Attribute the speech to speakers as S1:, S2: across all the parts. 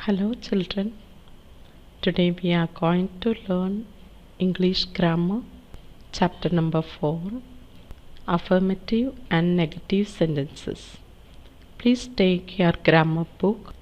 S1: Hello children, today we are going to learn English grammar, chapter number 4, affirmative and negative sentences. Please take your grammar book.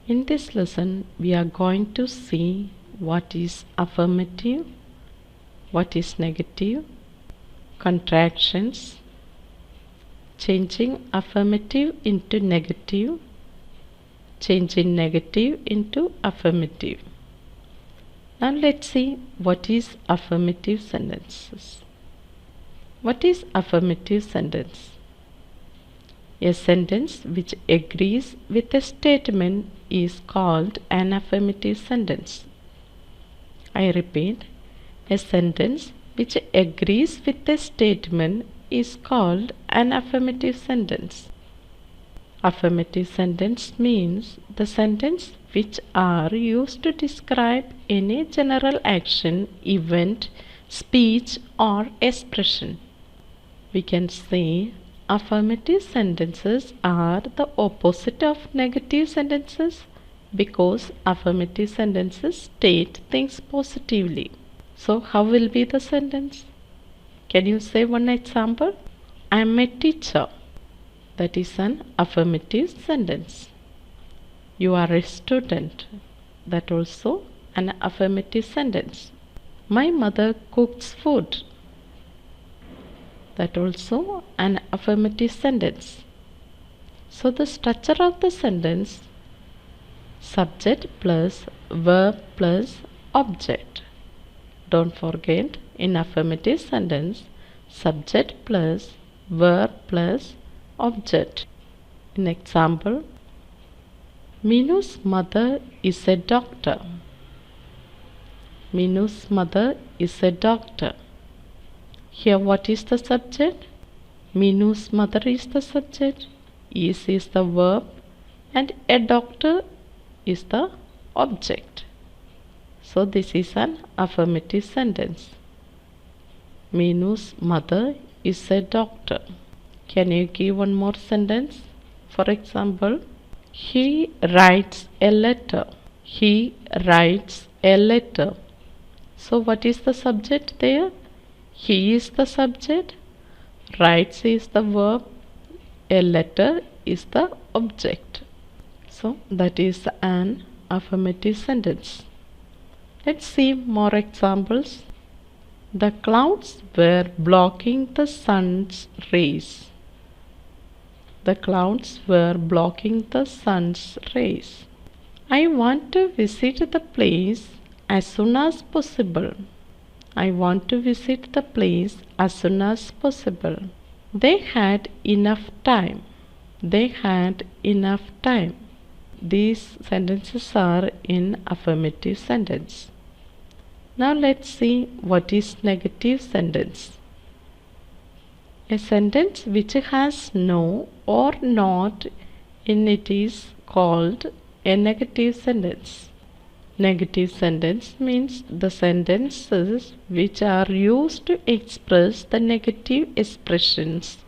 S1: In this lesson we are going to see what is affirmative, what is negative, contractions, changing affirmative into negative, changing negative into affirmative. Now let's see what is affirmative sentences. What is affirmative sentence? A sentence which agrees with a statement is called an affirmative sentence. I repeat, a sentence which agrees with a statement is called an affirmative sentence. Affirmative sentence means the sentence which are used to describe any general action, event, speech or expression. We can say affirmative sentences are the opposite of negative sentences because affirmative sentences state things positively. So how will be the sentence? Can you say one example? I am a teacher. That is an affirmative sentence. You are a student. That also an affirmative sentence. My mother cooks food. That also an affirmative sentence. So the structure of the sentence: subject plus verb plus object. Don't forget, in affirmative sentence, subject plus verb plus object. In example, Minu's mother is a doctor. Minu's mother is a doctor. Here what is the subject? Minu's mother is the subject, is the verb, and a doctor is the object. So this is an affirmative sentence. Minu's mother is a doctor. Can you give one more sentence? For example, he writes a letter. He writes a letter. So what is the subject there? He is the subject, writes is the verb, a letter is the object. So that is an affirmative sentence. Let's see more examples. The clouds were blocking the sun's rays. The clouds were blocking the sun's rays. I want to visit the place as soon as possible. I want to visit the place as soon as possible. They had enough time. They had enough time. These sentences are in affirmative sentence. Now let's see what is negative sentence. A sentence which has no or not in it is called a negative sentence. Negative sentence means the sentences which are used to express the negative expressions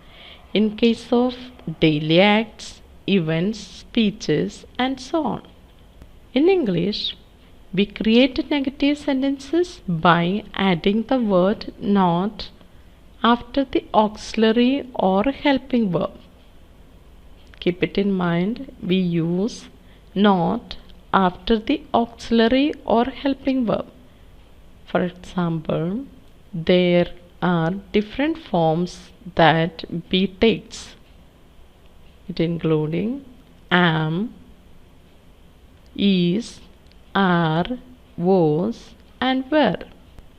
S1: in case of daily acts, events, speeches, and so on. In English, we create negative sentences by adding the word not after the auxiliary or helping verb. Keep it in mind, we use not after the auxiliary or helping verb. For example, there are different forms that be takes, it including am, is, are, was, and were.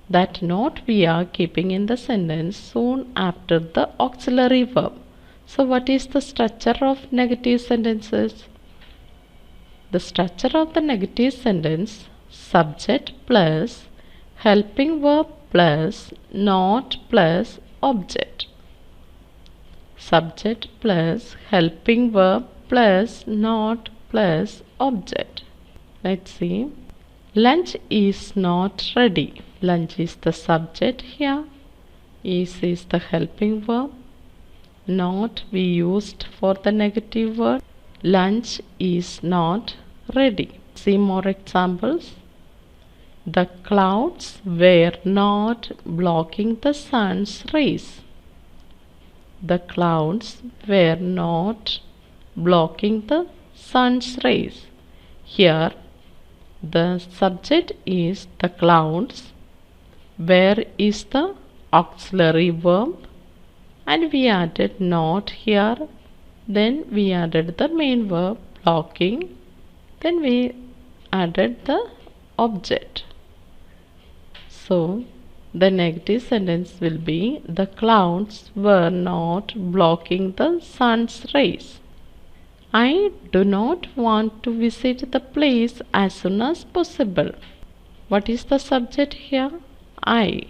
S1: That not we are keeping in the sentence soon after the auxiliary verb. So what is the structure of negative sentences? The structure of the negative sentence: subject plus helping verb plus not plus object. Subject plus helping verb plus not plus object. Let's see. Lunch is not ready. Lunch is the subject here. Is the helping verb. Not we used for the negative word. Lunch is not ready. See more examples. The clouds were not blocking the sun's rays. The clouds were not blocking the sun's rays. Here the subject is the clouds. Where is the auxiliary verb? And we added not here. Then we added the main verb blocking. Then we added the object. So the negative sentence will be the clouds were not blocking the sun's rays. I do not want to visit the place as soon as possible. What is the subject here? I.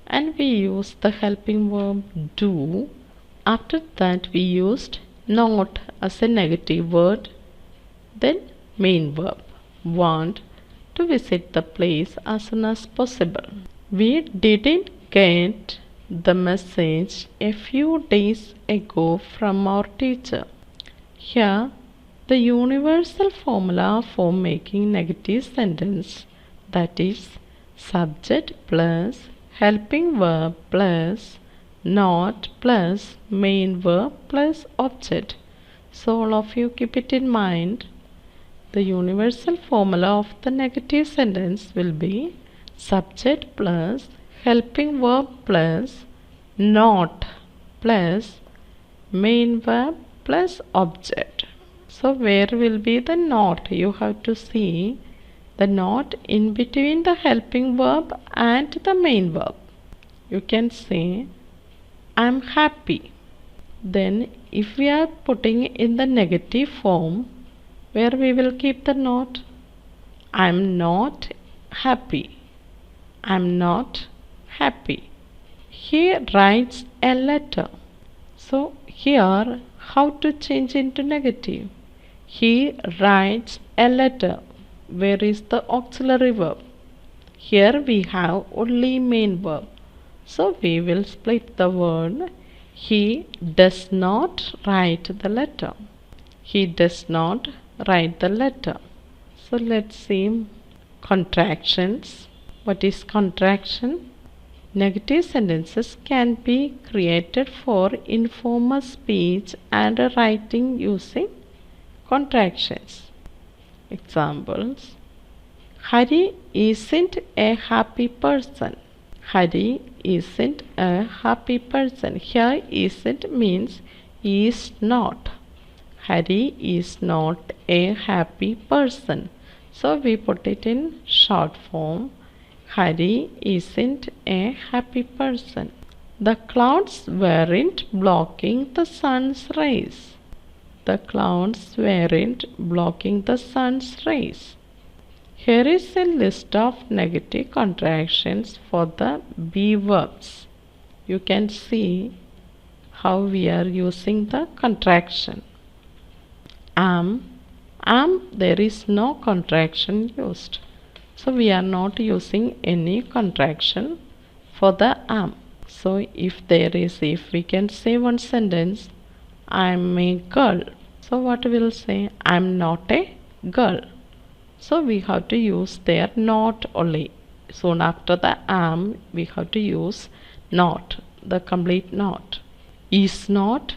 S1: And we use the helping verb do. After that we used not as a negative word. Then main verb want to visit the place as soon as possible. We didn't get the message a few days ago from our teacher. Here the universal formula for making negative sentence, that is subject plus helping verb plus not plus main verb plus object. So all of you keep it in mind. The universal formula of the negative sentence will be subject plus helping verb plus not plus main verb plus object. So where will be the not? You have to see the not in between the helping verb and the main verb. You can say I'm happy. Then if we are putting in the negative form, where we will keep the not? I'm not happy. I'm not happy. He writes a letter. So here how to change into negative? He writes a letter. Where is the auxiliary verb? Here we have only main verb. So we will split the word. He does not write the letter. He does not write the letter. So let's see contractions. What is contraction? Negative sentences can be created for informal speech and writing using contractions. Examples. Hari isn't a happy person. Hari isn't a happy person. Here isn't means is not. Hari is not a happy person. So we put it in short form. Hari isn't a happy person. The clouds weren't blocking the sun's rays. The clouds weren't blocking the sun's rays. Here is a list of negative contractions for the be verbs. You can see how we are using the contraction. Am, there is no contraction used. So we are not using any contraction for the am. So if we can say one sentence, I am a girl. So what we will say? I am not a girl. So we have to use there not only. Soon after the am, we have to use not, the complete not. Is not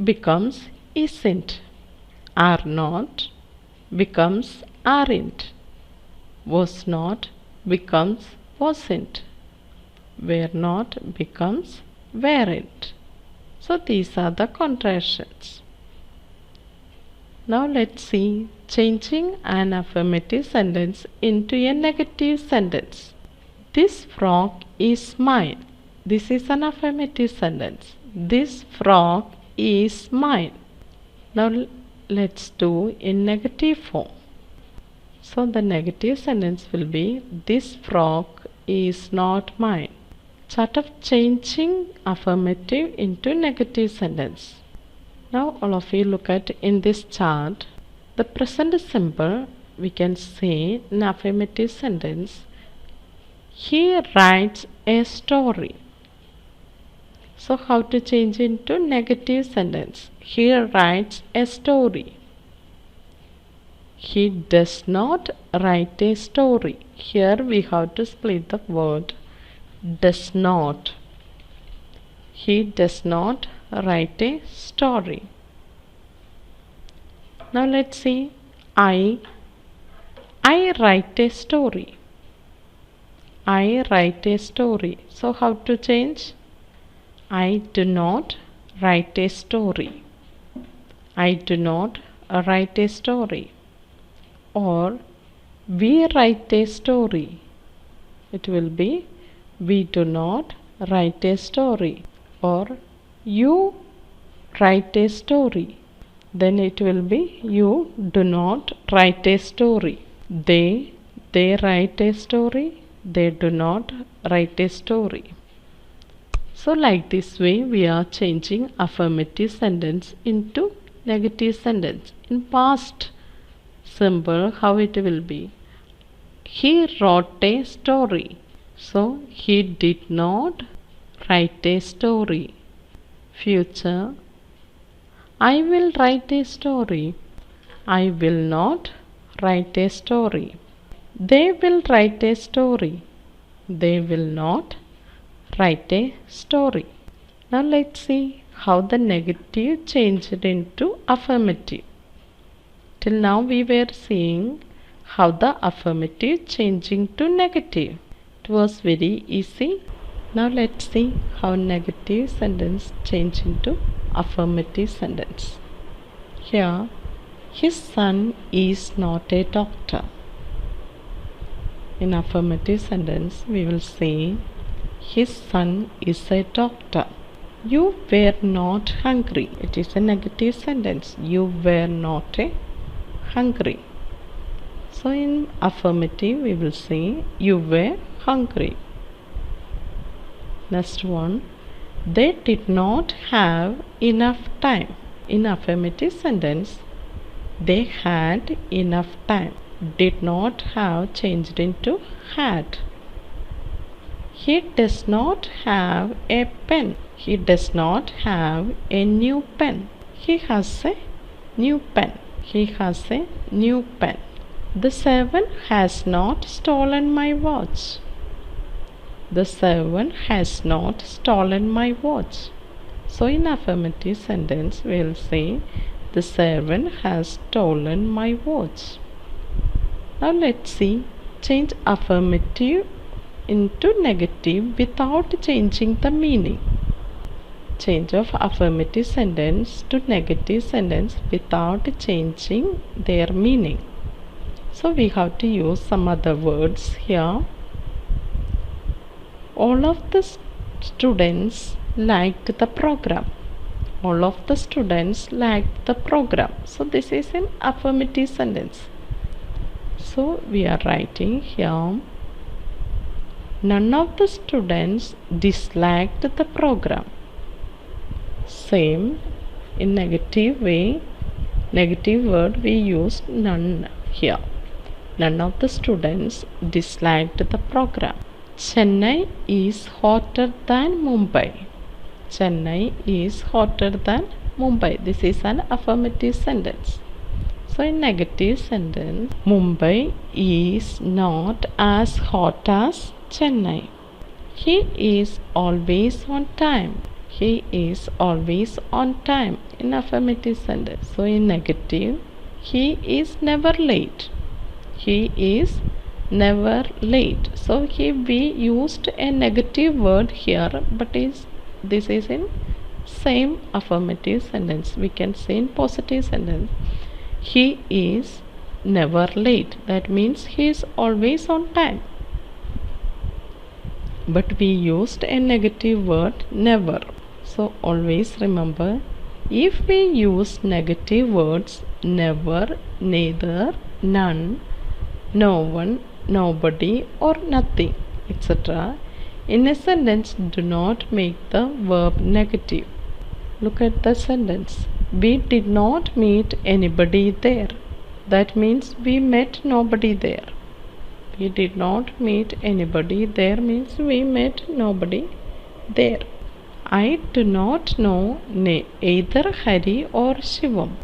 S1: becomes isn't. Are not becomes aren't. Was not becomes wasn't. Were not becomes weren't. So these are the contractions. Now let's see changing an affirmative sentence into a negative sentence. This frog is mine. This is an affirmative sentence. This frog is mine. Now let's do in negative form. So the negative sentence will be this frog is not mine. Chart of changing affirmative into negative sentence. Now all of you look at in this chart. The present simple, we can say in affirmative sentence, he writes a story. So how to change into negative sentence? He writes a story. He does not write a story. Here we have to split the word does not. He does not write a story. Now let's see. I write a story. I write a story. So how to change? I do not write a story. I do not write a story. Or we write a story. It will be we do not write a story. Or you write a story. Then it will be you do not write a story. They write a story. They do not write a story. So like this way we are changing affirmative sentence into negative sentence. In past simple, how it will be? He wrote a story. So he did not write a story. Future, I will write a story. I will not write a story. They will write a story. They will not write a story. Now let's see how the negative changed into affirmative. Till now we were seeing how the affirmative changing to negative. It was very easy. Now let's see how negative sentence change into affirmative sentence. Here, his son is not a doctor. In affirmative sentence we will say his son is a doctor. You were not hungry. It is a negative sentence. You were not hungry. So in affirmative we will say you were hungry. Next one, they did not have enough time. In affirmative sentence, they had enough time. Did not have changed into had. He does not have a pen. He does not have a new pen. He has a new pen. He has a new pen. The servant has not stolen my watch. The servant has not stolen my watch. So in affirmative sentence we will say the servant has stolen my watch. Now let's see change affirmative into negative without changing the meaning. Change of affirmative sentence to negative sentence without changing their meaning. So we have to use some other words here. All of the students liked the program. All of the students liked the program. So this is an affirmative sentence. So we are writing here, none of the students disliked the program. Same in negative way, negative word we use none here. None of the students disliked the program. Chennai is hotter than Mumbai. Chennai is hotter than Mumbai. This is an affirmative sentence. So in negative sentence, Mumbai is not as hot as Chennai. He is always on time. He is always on time in affirmative sentence. So in negative, he is never late. He is never late. So here we used a negative word here, but this is in same affirmative sentence. We can say in positive sentence, he is never late. That means he is always on time. But we used a negative word never. So always remember, if we use negative words never, neither, none, no one, nobody or nothing, etc., in a sentence do not make the verb negative. Look at the sentence. We did not meet anybody there. That means we met nobody there. We did not meet anybody there means we met nobody there. I do not know either Hari or Shivam.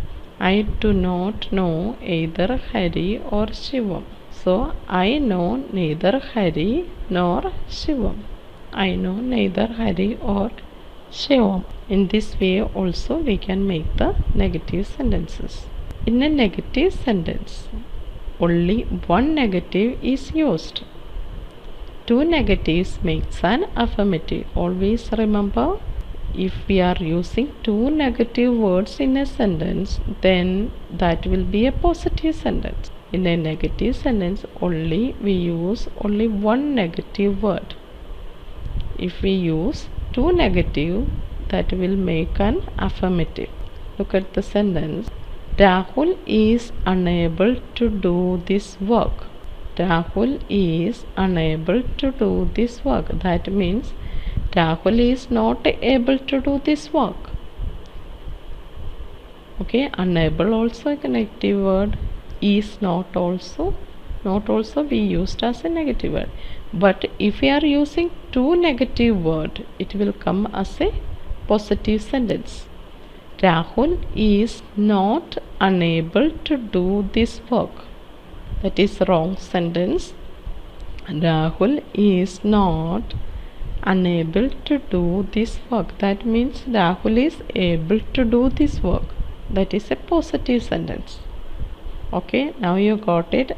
S1: I do not know either Hari or Shivam. So I know neither Hari nor Shivam. I know neither Hari or Shivam. In this way also we can make the negative sentences. In a negative sentence, only one negative is used. Two negatives makes an affirmative. Always remember, if we are using two negative words in a sentence, then that will be a positive sentence. In a negative sentence, we use only one negative word. If we use two negative, that will make an affirmative. Look at the sentence. Rahul is unable to do this work. Rahul is unable to do this work. That means Rahul is not able to do this work. Okay, unable also a negative word. Is not also we used as a negative word. But if we are using two negative words, it will come as a positive sentence. Rahul is not unable to do this work. That is wrong sentence. Rahul is not unable to do this work. That means Rahul is able to do this work. That is a positive sentence. Okay, now you got it.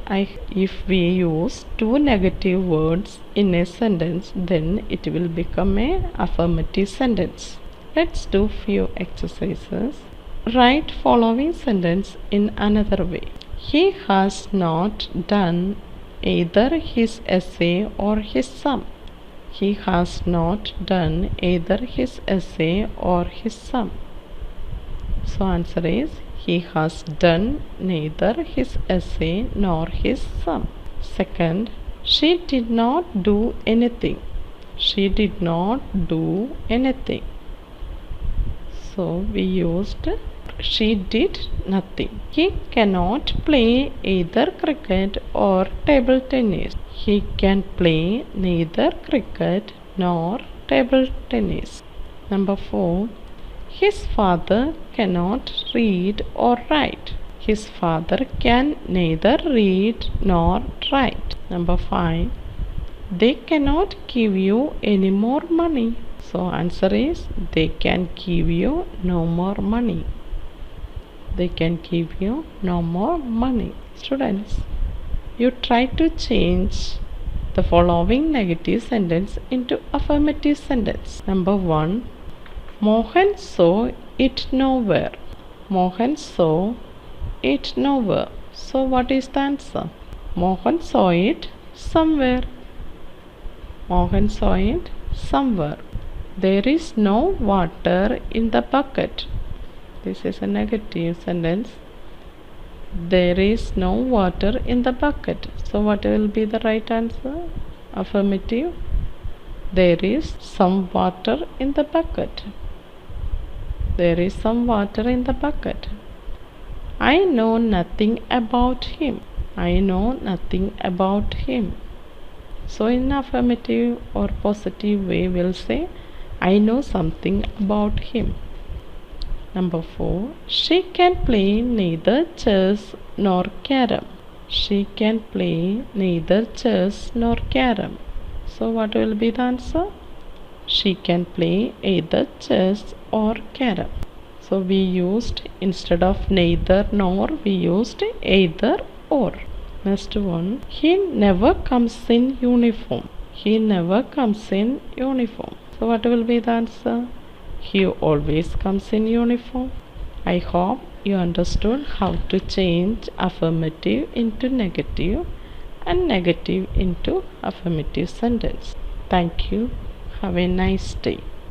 S1: If we use two negative words in a sentence, then it will become a affirmative sentence. Let's do few exercises. Write following sentence in another way. He has not done either his essay or his sum. He has not done either his essay or his sum. So answer is, he has done neither his essay nor his sum. Second, she did not do anything. She did not do anything. So we used she did nothing. He cannot play either cricket or table tennis. He can play neither cricket nor table tennis. Number 4. His father cannot read or write. His father can neither read nor write. Number 5. They cannot give you any more money. So answer is, they can give you no more money. They can give you no more money. Students, you try to change the following negative sentence into affirmative sentence. Number 1. Mohan saw it nowhere. Mohan saw it nowhere. So what is the answer? Mohan saw it somewhere. Mohan saw it somewhere. There is no water in the bucket. This is a negative sentence. There is no water in the bucket. So what will be the right answer? Affirmative. There is some water in the bucket. There is some water in the bucket. I know nothing about him. I know nothing about him. So in affirmative or positive way, we'll say, I know something about him. Number 4. She can play neither chess nor carom. She can play neither chess nor carom. So what will be the answer? She can play either chess or carom. So we used, instead of neither nor, we used either or. Next one. He never comes in uniform. He never comes in uniform. So what will be the answer? He always comes in uniform. I hope you understood how to change affirmative into negative and negative into affirmative sentence. Thank you. Have a nice day.